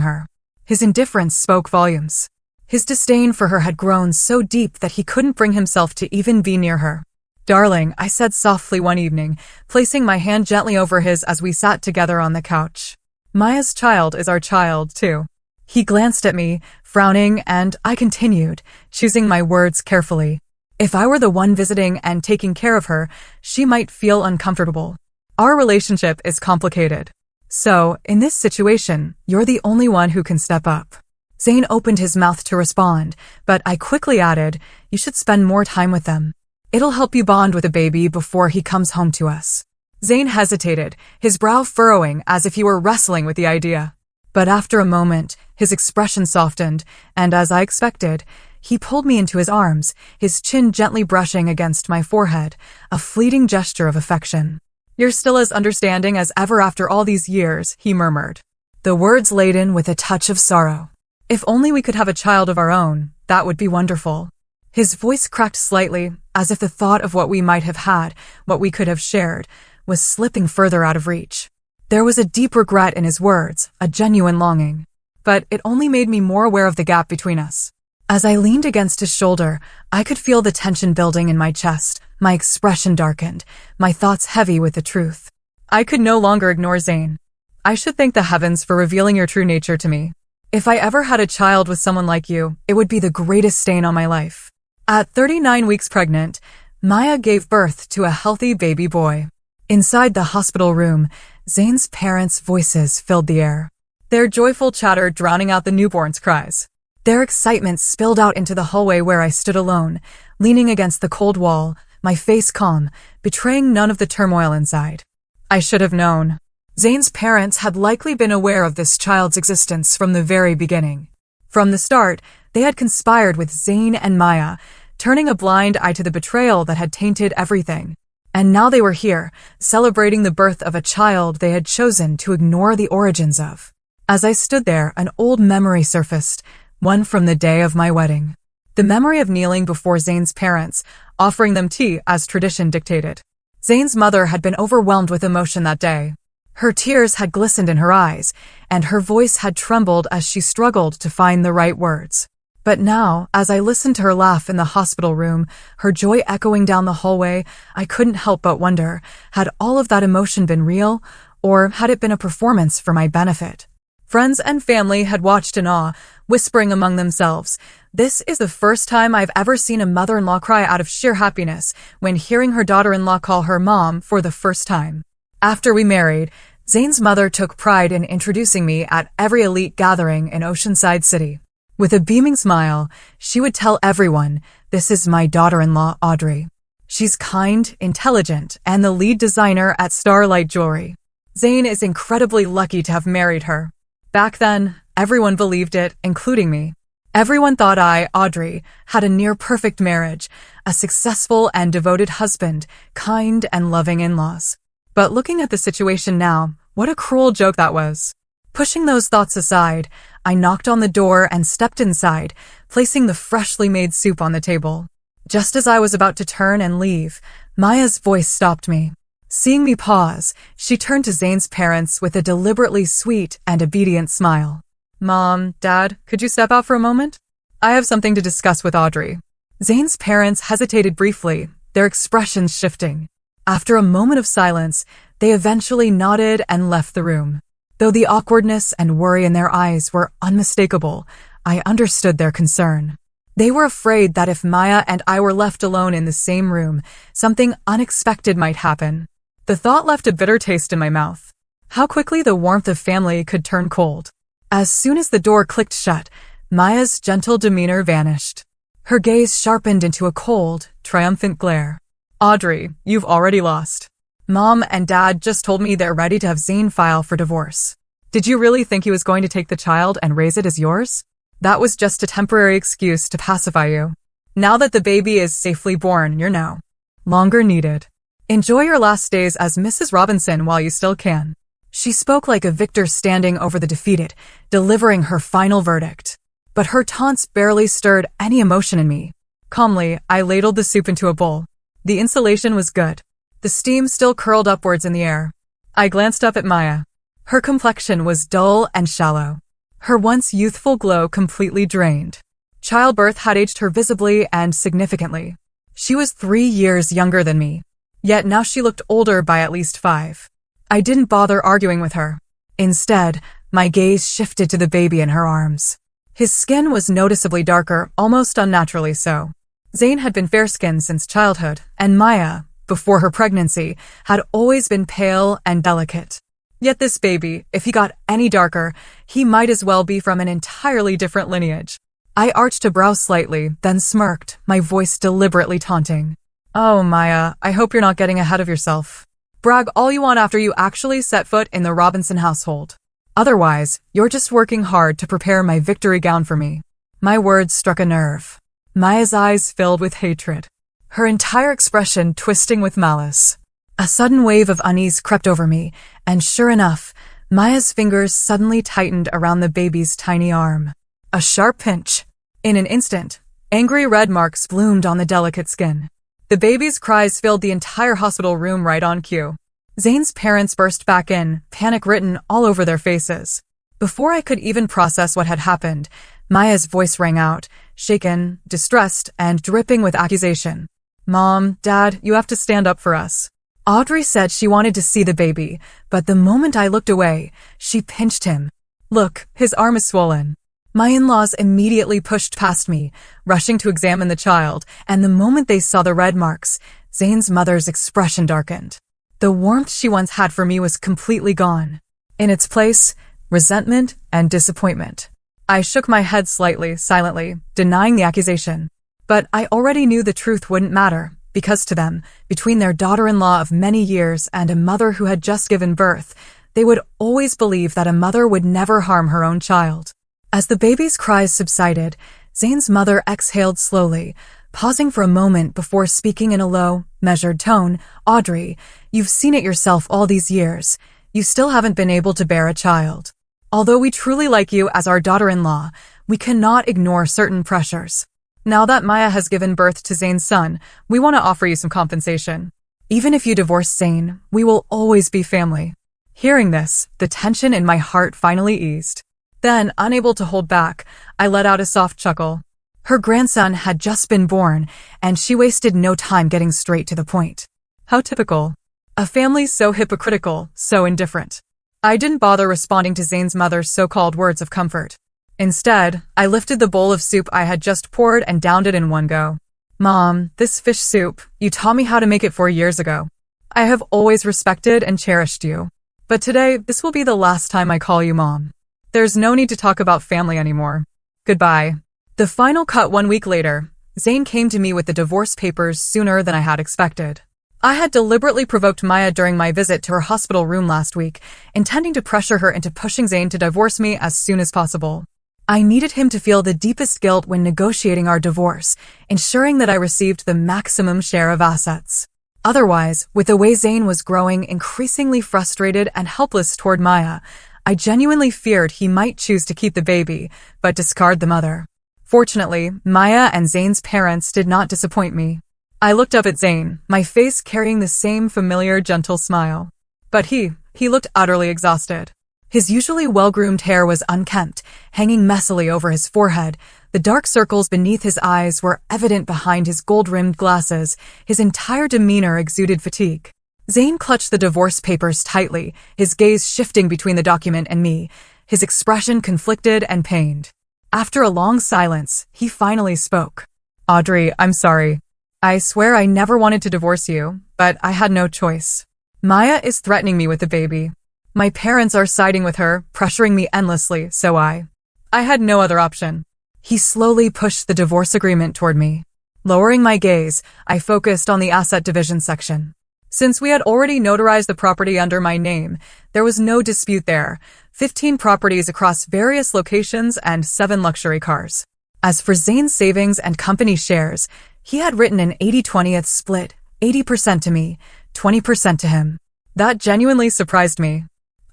S1: her. His indifference spoke volumes. His disdain for her had grown so deep that he couldn't bring himself to even be near her. "Darling," I said softly one evening, placing my hand gently over his as we sat together on the couch. "Maya's child is our child, too." He glanced at me, frowning, and I continued, choosing my words carefully. If I were the one visiting and taking care of her, she might feel uncomfortable. Our relationship is complicated. So, in this situation, you're the only one who can step up. Zane opened his mouth to respond, but I quickly added, "You should spend more time with them. It'll help you bond with the baby before he comes home to us." Zane hesitated, his brow furrowing as if he were wrestling with the idea. But after a moment, his expression softened, and as I expected, he pulled me into his arms, his chin gently brushing against my forehead, a fleeting gesture of affection. "You're still as understanding as ever after all these years," he murmured, the words laden with a touch of sorrow. "If only we could have a child of our own, that would be wonderful." His voice cracked slightly, as if the thought of what we might have had, what we could have shared, was slipping further out of reach. There was a deep regret in his words, a genuine longing. But it only made me more aware of the gap between us. As I leaned against his shoulder, I could feel the tension building in my chest, my expression darkened, my thoughts heavy with the truth. I could no longer ignore Zane. "I should thank the heavens for revealing your true nature to me. If I ever had a child with someone like you, it would be the greatest stain on my life." At 39 weeks pregnant, Maya gave birth to a healthy baby boy. Inside the hospital room, Zane's parents' voices filled the air, their joyful chatter drowning out the newborn's cries. Their excitement spilled out into the hallway where I stood alone, leaning against the cold wall, my face calm, betraying none of the turmoil inside. I should have known. Zane's parents had likely been aware of this child's existence from the very beginning. From the start, they had conspired with Zane and Maya, turning a blind eye to the betrayal that had tainted everything. And now they were here, celebrating the birth of a child they had chosen to ignore the origins of. As I stood there, an old memory surfaced, one from the day of my wedding. The memory of kneeling before Zane's parents, offering them tea as tradition dictated. Zane's mother had been overwhelmed with emotion that day. Her tears had glistened in her eyes, and her voice had trembled as she struggled to find the right words. But now, as I listened to her laugh in the hospital room, her joy echoing down the hallway, I couldn't help but wonder, had all of that emotion been real, or had it been a performance for my benefit? Friends and family had watched in awe, whispering among themselves. This is the first time I've ever seen a mother-in-law cry out of sheer happiness when hearing her daughter-in-law call her mom for the first time. After we married, Zane's mother took pride in introducing me at every elite gathering in Oceanside City. With a beaming smile, she would tell everyone, "This is my daughter-in-law, Audrey. She's kind, intelligent, and the lead designer at Starlight Jewelry. Zane is incredibly lucky to have married her." Back then, everyone believed it, including me. Everyone thought I, Audrey, had a near-perfect marriage, a successful and devoted husband, kind and loving in-laws. But looking at the situation now, what a cruel joke that was. Pushing those thoughts aside, I knocked on the door and stepped inside, placing the freshly made soup on the table. Just as I was about to turn and leave, Maya's voice stopped me. Seeing me pause, she turned to Zane's parents with a deliberately sweet and obedient smile. "Mom, Dad, could you step out for a moment? I have something to discuss with Audrey." Zane's parents hesitated briefly, their expressions shifting. After a moment of silence, they eventually nodded and left the room. Though the awkwardness and worry in their eyes were unmistakable, I understood their concern. They were afraid that if Maya and I were left alone in the same room, something unexpected might happen. The thought left a bitter taste in my mouth. How quickly the warmth of family could turn cold. As soon as the door clicked shut, Maya's gentle demeanor vanished. Her gaze sharpened into a cold, triumphant glare. "Audrey, you've already lost. Mom and Dad just told me they're ready to have Zane file for divorce. Did you really think he was going to take the child and raise it as yours? That was just a temporary excuse to pacify you. Now that the baby is safely born, you're no longer needed. Enjoy your last days as Mrs. Robinson while you still can." She spoke like a victor standing over the defeated, delivering her final verdict. But her taunts barely stirred any emotion in me. Calmly, I ladled the soup into a bowl. The insulation was good. The steam still curled upwards in the air. I glanced up at Maya. Her complexion was dull and shallow. Her once youthful glow completely drained. Childbirth had aged her visibly and significantly. She was 3 years younger than me. Yet now she looked older by at least 5. I didn't bother arguing with her. Instead, my gaze shifted to the baby in her arms. His skin was noticeably darker, almost unnaturally so. Zane had been fair-skinned since childhood, and Maya, before her pregnancy, had always been pale and delicate. Yet this baby, if he got any darker, he might as well be from an entirely different lineage. I arched a brow slightly, then smirked, my voice deliberately taunting. "Oh, Maya, I hope you're not getting ahead of yourself. Brag all you want after you actually set foot in the Robinson household. Otherwise, you're just working hard to prepare my victory gown for me." My words struck a nerve. Maya's eyes filled with hatred, her entire expression twisting with malice. A sudden wave of unease crept over me, and sure enough, Maya's fingers suddenly tightened around the baby's tiny arm. A sharp pinch. In an instant, angry red marks bloomed on the delicate skin. The baby's cries filled the entire hospital room right on cue. Zane's parents burst back in, panic written all over their faces. Before I could even process what had happened, Maya's voice rang out, shaken, distressed, and dripping with accusation. "Mom, Dad, you have to stand up for us." Audrey said she wanted to see the baby, but the moment I looked away, she pinched him. "Look, his arm is swollen." My in-laws immediately pushed past me, rushing to examine the child, and the moment they saw the red marks, Zane's mother's expression darkened. The warmth she once had for me was completely gone. In its place, resentment and disappointment. I shook my head slightly, silently, denying the accusation. But I already knew the truth wouldn't matter, because to them, between their daughter-in-law of many years and a mother who had just given birth, they would always believe that a mother would never harm her own child. As the baby's cries subsided, Zane's mother exhaled slowly, pausing for a moment before speaking in a low, measured tone. "Audrey, you've seen it yourself all these years. You still haven't been able to bear a child. Although we truly like you as our daughter-in-law, we cannot ignore certain pressures. Now that Maya has given birth to Zane's son, we want to offer you some compensation. Even if you divorce Zane, we will always be family." Hearing this, the tension in my heart finally eased. Then, unable to hold back, I let out a soft chuckle. Her grandson had just been born, and she wasted no time getting straight to the point. How typical. A family so hypocritical, so indifferent. I didn't bother responding to Zane's mother's so-called words of comfort. Instead, I lifted the bowl of soup I had just poured and downed it in one go. Mom, this fish soup, you taught me how to make it 4 years ago. I have always respected and cherished you. But today, this will be the last time I call you Mom. There's no need to talk about family anymore. Goodbye. The final cut 1 week later, Zane came to me with the divorce papers sooner than I had expected. I had deliberately provoked Maya during my visit to her hospital room last week, intending to pressure her into pushing Zane to divorce me as soon as possible. I needed him to feel the deepest guilt when negotiating our divorce, ensuring that I received the maximum share of assets. Otherwise, with the way Zane was growing increasingly frustrated and helpless toward Maya, I genuinely feared he might choose to keep the baby, but discard the mother. Fortunately, Maya and Zane's parents did not disappoint me. I looked up at Zane, my face carrying the same familiar gentle smile. But he looked utterly exhausted. His usually well-groomed hair was unkempt, hanging messily over his forehead. The dark circles beneath his eyes were evident behind his gold-rimmed glasses. His entire demeanor exuded fatigue. Zane clutched the divorce papers tightly, his gaze shifting between the document and me, his expression conflicted and pained. After a long silence, he finally spoke. Audrey, I'm sorry. I swear I never wanted to divorce you, but I had no choice. Maya is threatening me with the baby. My parents are siding with her, pressuring me endlessly, so I had no other option. He slowly pushed the divorce agreement toward me. Lowering my gaze, I focused on the asset division section. Since we had already notarized the property under my name, there was no dispute there. 15 properties across various locations and 7 luxury cars. As for Zane's savings and company shares, he had written an 80-20th split, 80% to me, 20% to him. That genuinely surprised me.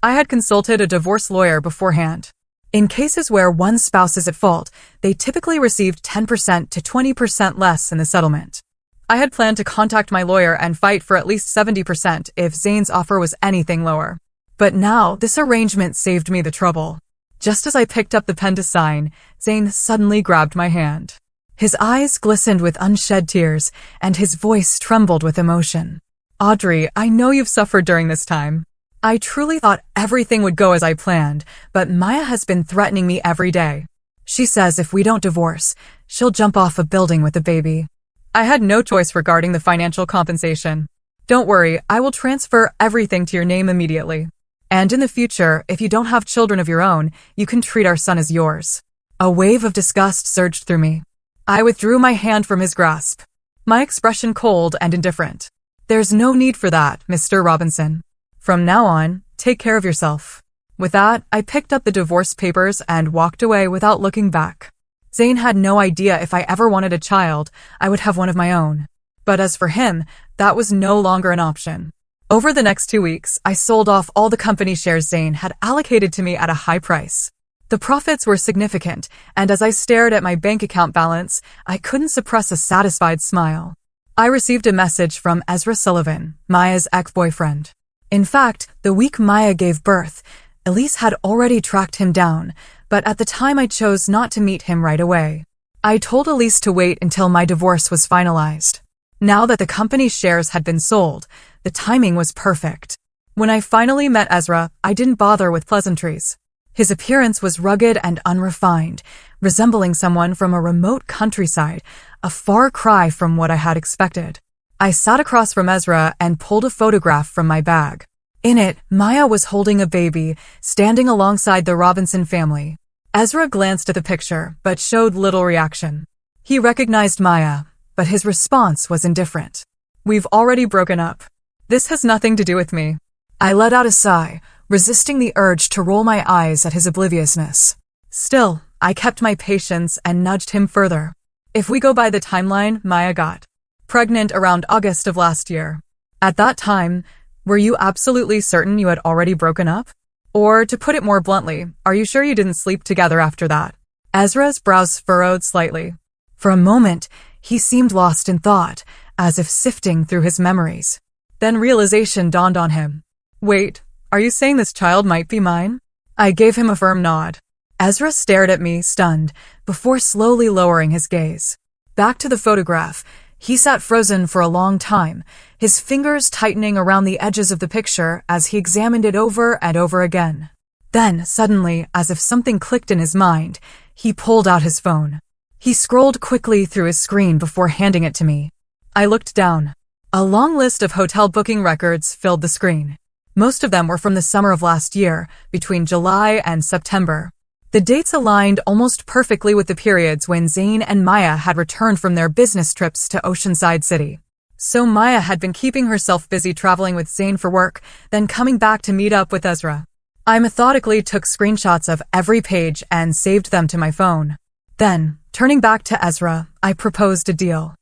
S1: I had consulted a divorce lawyer beforehand. In cases where one spouse is at fault, they typically received 10% to 20% less in the settlement. I had planned to contact my lawyer and fight for at least 70% if Zane's offer was anything lower. But now, this arrangement saved me the trouble. Just as I picked up the pen to sign, Zane suddenly grabbed my hand. His eyes glistened with unshed tears, and his voice trembled with emotion. Audrey, I know you've suffered during this time. I truly thought everything would go as I planned, but Maya has been threatening me every day. She says if we don't divorce, she'll jump off a building with the baby. I had no choice regarding the financial compensation. Don't worry, I will transfer everything to your name immediately. And in the future, if you don't have children of your own, you can treat our son as yours. A wave of disgust surged through me. I withdrew my hand from his grasp, my expression cold and indifferent. There's no need for that, Mr. Robinson. From now on, take care of yourself. With that, I picked up the divorce papers and walked away without looking back. Zane had no idea if I ever wanted a child, I would have one of my own. But as for him, that was no longer an option. Over the next 2 weeks, I sold off all the company shares Zane had allocated to me at a high price. The profits were significant, and as I stared at my bank account balance, I couldn't suppress a satisfied smile. I received a message from Ezra Sullivan, Maya's ex-boyfriend. In fact, the week Maya gave birth, Elise had already tracked him down, but at the time I chose not to meet him right away. I told Elise to wait until my divorce was finalized. Now that the company's shares had been sold, the timing was perfect. When I finally met Ezra, I didn't bother with pleasantries. His appearance was rugged and unrefined, resembling someone from a remote countryside, a far cry from what I had expected. I sat across from Ezra and pulled a photograph from my bag. In it, Maya was holding a baby, standing alongside the Robinson family. Ezra glanced at the picture, but showed little reaction. He recognized Maya, but his response was indifferent. We've already broken up. This has nothing to do with me. I let out a sigh, resisting the urge to roll my eyes at his obliviousness. Still, I kept my patience and nudged him further. If we go by the timeline, Maya got pregnant around August of last year. At that time, were you absolutely certain you had already broken up? Or, to put it more bluntly, are you sure you didn't sleep together after that? Ezra's brows furrowed slightly. For a moment, he seemed lost in thought, as if sifting through his memories. Then realization dawned on him. Wait, are you saying this child might be mine? I gave him a firm nod. Ezra stared at me, stunned, before slowly lowering his gaze. Back to the photograph, he sat frozen for a long time, his fingers tightening around the edges of the picture as he examined it over and over again. Then, suddenly, as if something clicked in his mind, he pulled out his phone. He scrolled quickly through his screen before handing it to me. I looked down. A long list of hotel booking records filled the screen. Most of them were from the summer of last year, between July and September. The dates aligned almost perfectly with the periods when Zane and Maya had returned from their business trips to Oceanside City. So Maya had been keeping herself busy traveling with Zane for work, then coming back to meet up with Ezra. I methodically took screenshots of every page and saved them to my phone. Then, turning back to Ezra, I proposed a deal.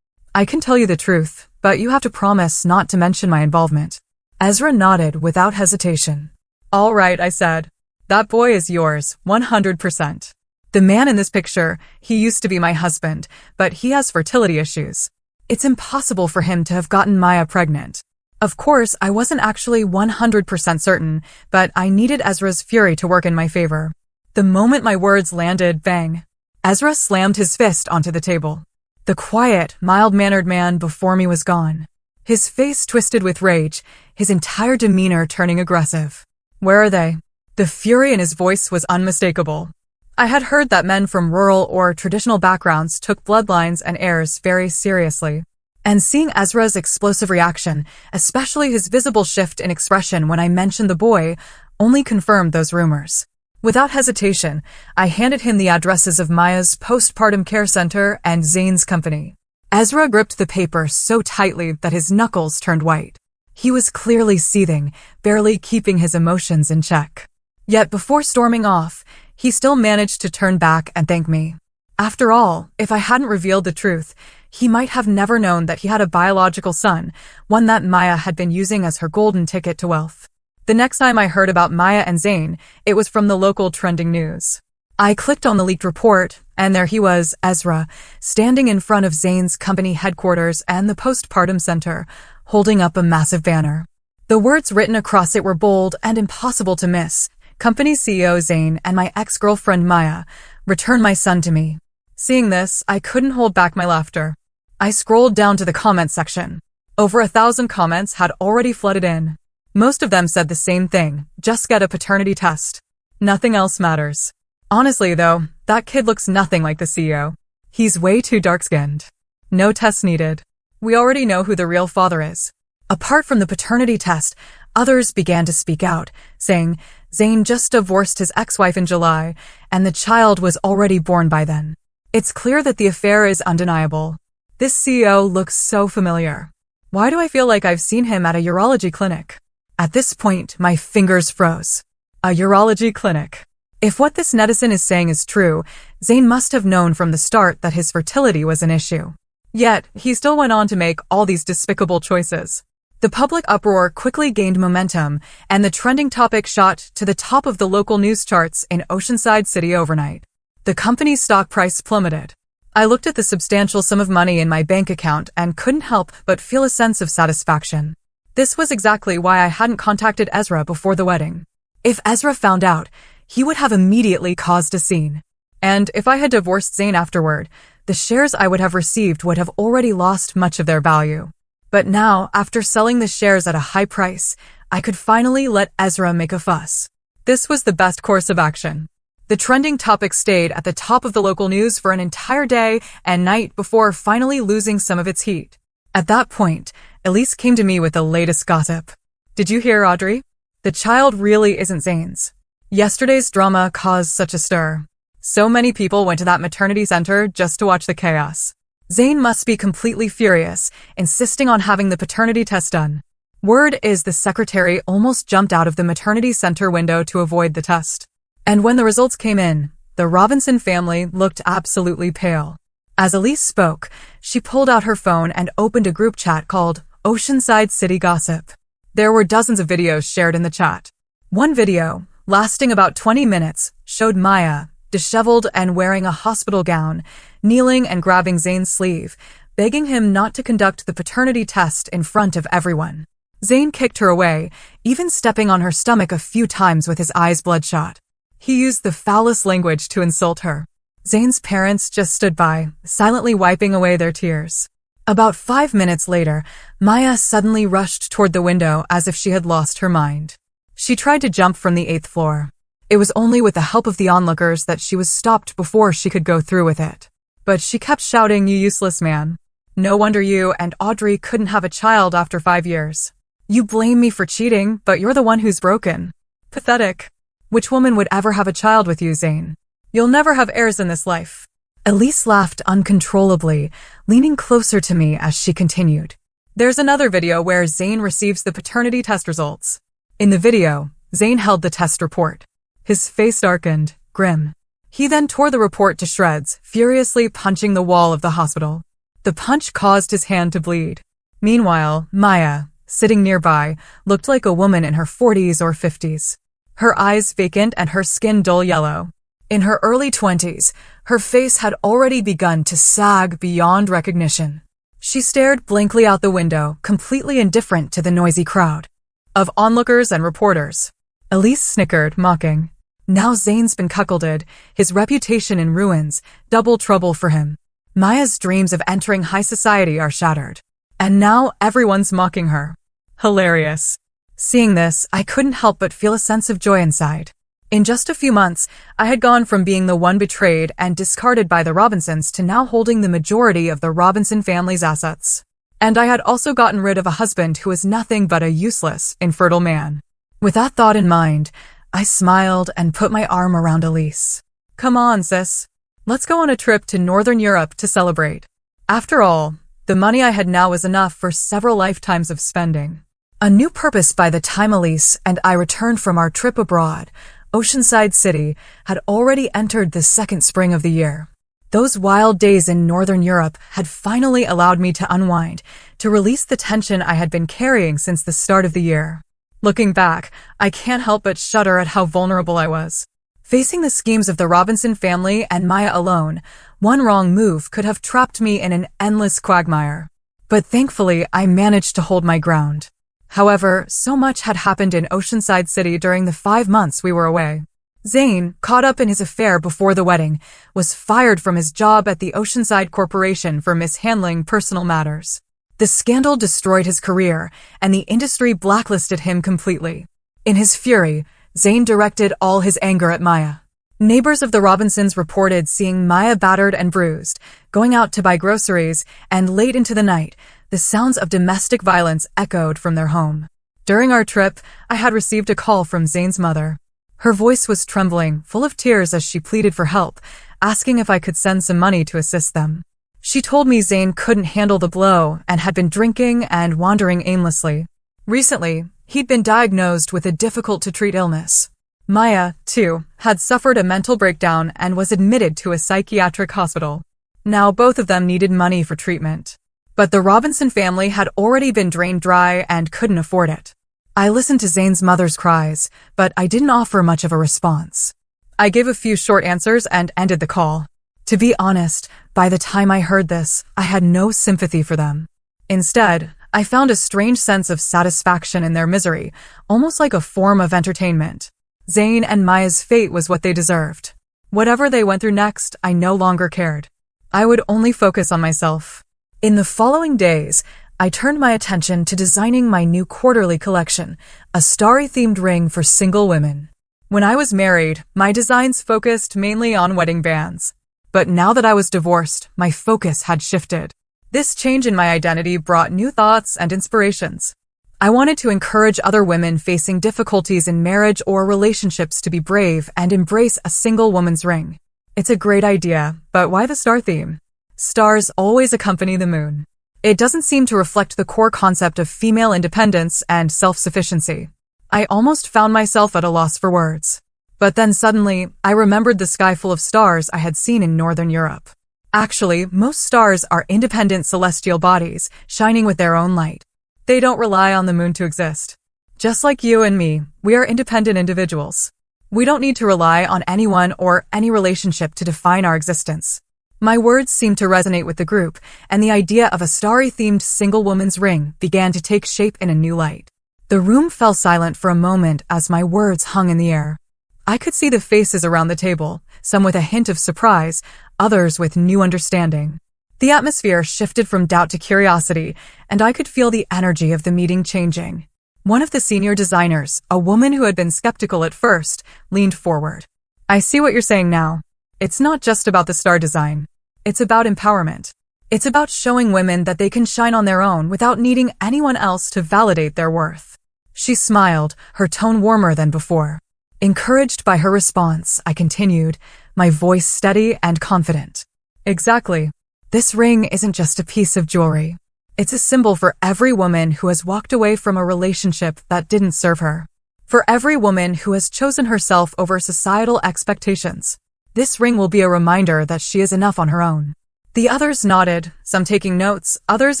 S1: I can tell you the truth, but you have to promise not to mention my involvement. Ezra nodded without hesitation. All right, I said. That boy is yours, 100%. The man in this picture, he used to be my husband, but he has fertility issues. It's impossible for him to have gotten Maya pregnant. Of course, I wasn't actually 100% certain, but I needed Ezra's fury to work in my favor. The moment my words landed, bang. Ezra slammed his fist onto the table. The quiet, mild-mannered man before me was gone. His face twisted with rage, his entire demeanor turning aggressive. Where are they? The fury in his voice was unmistakable. I had heard that men from rural or traditional backgrounds took bloodlines and heirs very seriously. And seeing Ezra's explosive reaction, especially his visible shift in expression when I mentioned the boy, only confirmed those rumors. Without hesitation, I handed him the addresses of Maya's postpartum care center and Zane's company. Ezra gripped the paper so tightly that his knuckles turned white. He was clearly seething, barely keeping his emotions in check. Yet before storming off, he still managed to turn back and thank me. After all, if I hadn't revealed the truth, he might have never known that he had a biological son, one that Maya had been using as her golden ticket to wealth. The next time I heard about Maya and Zane, it was from the local trending news. I clicked on the leaked report, and there he was, Ezra, standing in front of Zane's company headquarters and the postpartum center, holding up a massive banner. The words written across it were bold and impossible to miss. Company CEO Zane and my ex-girlfriend Maya, return my son to me. Seeing this, I couldn't hold back my laughter. I scrolled down to the comments section. Over 1,000 comments had already flooded in. Most of them said the same thing, just get a paternity test. Nothing else matters. Honestly though, that kid looks nothing like the CEO. He's way too dark-skinned. No test needed. We already know who the real father is. Apart from the paternity test, others began to speak out, saying Zane just divorced his ex-wife in July, and the child was already born by then. It's clear that the affair is undeniable. This CEO looks so familiar. Why do I feel like I've seen him at a urology clinic? At this point, my fingers froze. A urology clinic. If what this netizen is saying is true, Zane must have known from the start that his fertility was an issue. Yet, he still went on to make all these despicable choices. The public uproar quickly gained momentum, and the trending topic shot to the top of the local news charts in Oceanside City overnight. The company's stock price plummeted. I looked at the substantial sum of money in my bank account and couldn't help but feel a sense of satisfaction. This was exactly why I hadn't contacted Ezra before the wedding. If Ezra found out, he would have immediately caused a scene. And if I had divorced Zane afterward, the shares I would have received would have already lost much of their value. But now, after selling the shares at a high price, I could finally let Ezra make a fuss. This was the best course of action. The trending topic stayed at the top of the local news for an entire day and night before finally losing some of its heat. At that point, Elise came to me with the latest gossip. Did you hear, Audrey? The child really isn't Zane's. Yesterday's drama caused such a stir. So many people went to that maternity center just to watch the chaos. Zane must be completely furious, insisting on having the paternity test done. Word is the secretary almost jumped out of the maternity center window to avoid the test. And when the results came in, the Robinson family looked absolutely pale. As Elise spoke, she pulled out her phone and opened a group chat called Oceanside City Gossip. There were dozens of videos shared in the chat. One video, lasting about 20 minutes, showed Maya, disheveled and wearing a hospital gown, kneeling and grabbing Zane's sleeve, begging him not to conduct the paternity test in front of everyone. Zane kicked her away, even stepping on her stomach a few times with his eyes bloodshot. He used the foulest language to insult her. Zane's parents just stood by, silently wiping away their tears. About 5 minutes later, Maya suddenly rushed toward the window as if she had lost her mind. She tried to jump from the 8th floor. It was only with the help of the onlookers that she was stopped before she could go through with it. But she kept shouting, "You useless man. No wonder you and Audrey couldn't have a child after 5 years. You blame me for cheating, but you're the one who's broken. Pathetic. Which woman would ever have a child with you, Zane? You'll never have heirs in this life." Elise laughed uncontrollably, leaning closer to me as she continued. There's another video where Zane receives the paternity test results. In the video, Zane held the test report. His face darkened, grim. He then tore the report to shreds, furiously punching the wall of the hospital. The punch caused his hand to bleed. Meanwhile, Maya, sitting nearby, looked like a woman in her 40s or 50s. Her eyes vacant and her skin dull yellow. In her early 20s, her face had already begun to sag beyond recognition. She stared blankly out the window, completely indifferent to the noisy crowd of onlookers and reporters. Elise snickered, mocking. Now Zane's been cuckolded, his reputation in ruins, double trouble for him. Maya's dreams of entering high society are shattered. And now everyone's mocking her. Hilarious. Seeing this, I couldn't help but feel a sense of joy inside. In just a few months, I had gone from being the one betrayed and discarded by the Robinsons to now holding the majority of the Robinson family's assets. And I had also gotten rid of a husband who was nothing but a useless, infertile man. With that thought in mind, I smiled and put my arm around Elise. Come on, sis. Let's go on a trip to Northern Europe to celebrate. After all, the money I had now was enough for several lifetimes of spending. A new purpose by the time Elise and I returned from our trip abroad, Oceanside City had already entered the second spring of the year. Those wild days in Northern Europe had finally allowed me to unwind, to release the tension I had been carrying since the start of the year. Looking back, I can't help but shudder at how vulnerable I was. Facing the schemes of the Robinson family and Maya alone, one wrong move could have trapped me in an endless quagmire. But thankfully, I managed to hold my ground. However, so much had happened in Oceanside City during the 5 months we were away. Zane, caught up in his affair before the wedding, was fired from his job at the Oceanside Corporation for mishandling personal matters. The scandal destroyed his career, and the industry blacklisted him completely. In his fury, Zane directed all his anger at Maya. Neighbors of the Robinsons reported seeing Maya battered and bruised, going out to buy groceries, and late into the night, the sounds of domestic violence echoed from their home. During our trip, I had received a call from Zane's mother. Her voice was trembling, full of tears as she pleaded for help, asking if I could send some money to assist them. She told me Zane couldn't handle the blow and had been drinking and wandering aimlessly. Recently, he'd been diagnosed with a difficult-to-treat illness. Maya, too, had suffered a mental breakdown and was admitted to a psychiatric hospital. Now both of them needed money for treatment. But the Robinson family had already been drained dry and couldn't afford it. I listened to Zane's mother's cries, but I didn't offer much of a response. I gave a few short answers and ended the call. To be honest, by the time I heard this, I had no sympathy for them. Instead, I found a strange sense of satisfaction in their misery, almost like a form of entertainment. Zane and Maya's fate was what they deserved. Whatever they went through next, I no longer cared. I would only focus on myself. In the following days, I turned my attention to designing my new quarterly collection, a starry-themed ring for single women. When I was married, my designs focused mainly on wedding bands. But now that I was divorced, my focus had shifted. This change in my identity brought new thoughts and inspirations. I wanted to encourage other women facing difficulties in marriage or relationships to be brave and embrace a single woman's ring. It's a great idea, but why the star theme? Stars always accompany the moon. It doesn't seem to reflect the core concept of female independence and self-sufficiency. I almost found myself at a loss for words. But then suddenly, I remembered the sky full of stars I had seen in Northern Europe. Actually, most stars are independent celestial bodies, shining with their own light. They don't rely on the moon to exist. Just like you and me, we are independent individuals. We don't need to rely on anyone or any relationship to define our existence. My words seemed to resonate with the group, and the idea of a starry-themed single woman's ring began to take shape in a new light. The room fell silent for a moment as my words hung in the air. I could see the faces around the table, some with a hint of surprise, others with new understanding. The atmosphere shifted from doubt to curiosity, and I could feel the energy of the meeting changing. One of the senior designers, a woman who had been skeptical at first, leaned forward. I see what you're saying now. It's not just about the star design. It's about empowerment. It's about showing women that they can shine on their own without needing anyone else to validate their worth. She smiled, her tone warmer than before. Encouraged by her response, I continued, my voice steady and confident. Exactly. This ring isn't just a piece of jewelry. It's a symbol for every woman who has walked away from a relationship that didn't serve her. For every woman who has chosen herself over societal expectations. This ring will be a reminder that she is enough on her own. The others nodded, some taking notes, others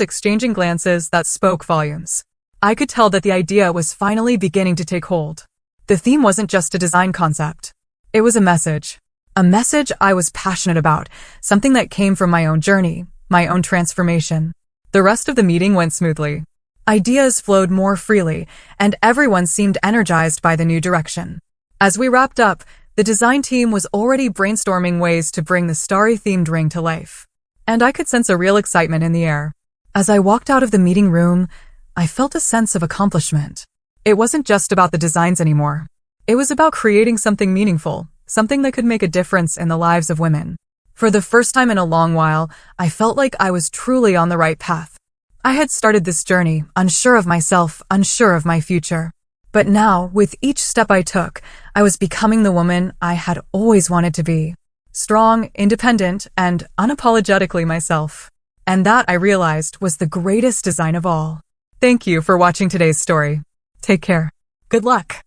S1: exchanging glances that spoke volumes. I could tell that the idea was finally beginning to take hold. The theme wasn't just a design concept. It was a message. A message I was passionate about, something that came from my own journey, my own transformation. The rest of the meeting went smoothly. Ideas flowed more freely, and everyone seemed energized by the new direction. As we wrapped up, the design team was already brainstorming ways to bring the starry-themed ring to life. And I could sense a real excitement in the air. As I walked out of the meeting room, I felt a sense of accomplishment. It wasn't just about the designs anymore. It was about creating something meaningful, something that could make a difference in the lives of women. For the first time in a long while, I felt like I was truly on the right path. I had started this journey, unsure of myself, unsure of my future. But now, with each step I took, I was becoming the woman I had always wanted to be. Strong, independent, and unapologetically myself. And that, I realized, was the greatest design of all. Thank you for watching today's story. Take care. Good luck.